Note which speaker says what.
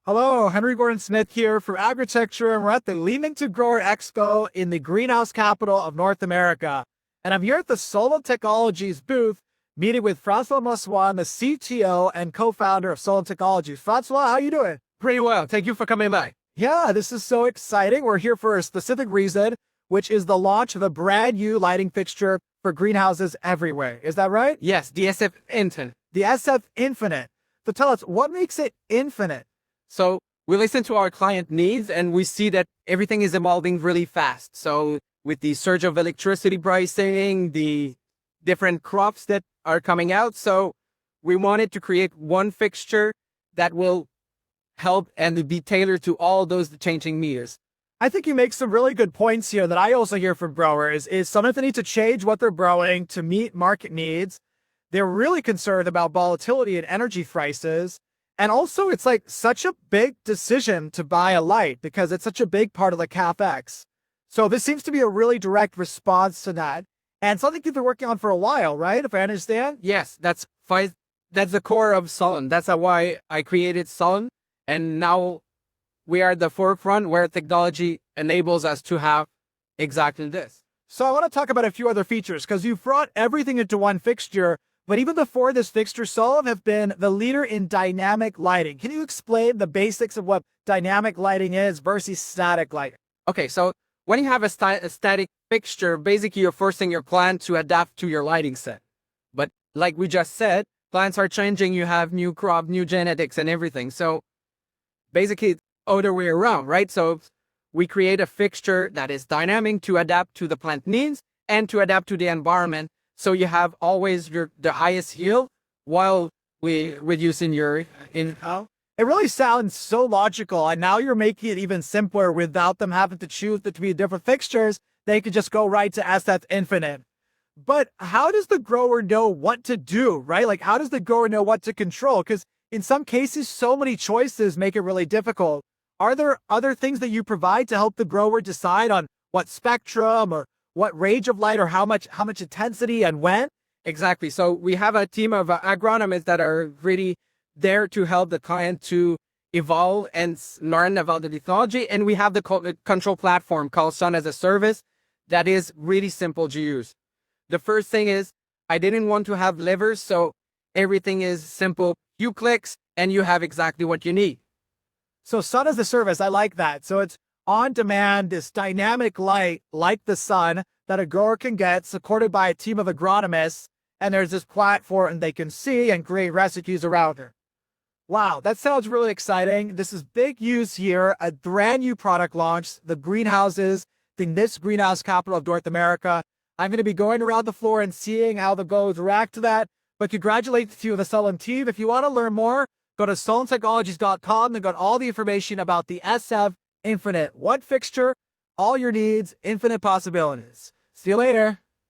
Speaker 1: Hello, Henry Gordon-Smith here for Agritecture, and we're at the Leamington Grower Expo in the greenhouse capital of North America. And I'm here at the Sollum Technologies booth, meeting with François Moisan, the CTO and co-founder of Sollum Technologies. François, how you doing?
Speaker 2: Pretty well. Thank you for coming by.
Speaker 1: Yeah, this is so exciting. We're here for a specific reason, which is the launch of a brand new lighting fixture for greenhouses everywhere. Is that right?
Speaker 2: Yes, the SF Infinite.
Speaker 1: The SF Infinite. So tell us, what makes it infinite?
Speaker 2: So we listen to our client needs and we see that everything is evolving really fast. So with the surge of electricity pricing, the different crops that are coming out. So we wanted to create one fixture that will help and be tailored to all those changing needs.
Speaker 1: I think you make some really good points here that I also hear from growers is sometimes they need to change what they're growing to meet market needs. They're really concerned about volatility and energy prices. And also it's like such a big decision to buy a light because it's such a big part of the CAPEX. So this seems to be a really direct response to that. And something you've been working on for a while, right? If I understand?
Speaker 2: Yes, that's the core of Sollum. That's why I created Sollum. And now we are at the forefront where technology enables us to have exactly this.
Speaker 1: So I want to talk about a few other features because you've brought everything into one fixture. But even before this fixture, Sollum have been the leader in dynamic lighting. Can you explain the basics of what dynamic lighting is versus static lighting?
Speaker 2: Okay, so when you have a static fixture, basically you're forcing your plant to adapt to your lighting set. But like we just said, plants are changing, you have new crop, new genetics and everything. So basically it's the other way around, right? So we create a fixture that is dynamic to adapt to the plant needs and to adapt to the environment. So you have always the highest yield while reducing your income.
Speaker 1: It really sounds so logical. And now you're making it even simpler without them having to choose between different fixtures. They could just go right to SF Infinite. But how does the grower know what to do, right? Like, how does the grower know what to control? Because in some cases, so many choices make it really difficult. Are there other things that you provide to help the grower decide on what spectrum or what range of light or how much intensity and when?
Speaker 2: Exactly. So we have a team of agronomists that are really there to help the client to evolve and learn about the technology. And we have the control platform called Sun as a Service that is really simple to use. The first thing is I didn't want to have levers, so everything is simple. Few clicks and you have exactly what you need.
Speaker 1: So Sun as a Service, I like that. So it's on demand, this dynamic light like the sun that a grower can get, supported by a team of agronomists, and there's this platform and they can see and create recipes around it. Wow, that sounds really exciting. This is big news here, a brand new product launch, the greenhouses, in this greenhouse capital of North America. I'm going to be going around the floor and seeing how the growers react to that. But congratulations to you and the Sollum team. If you want to learn more, go to sollumtechnologies.com and got all the information about the SF Infinite. One fixture, all your needs, infinite possibilities. See you later.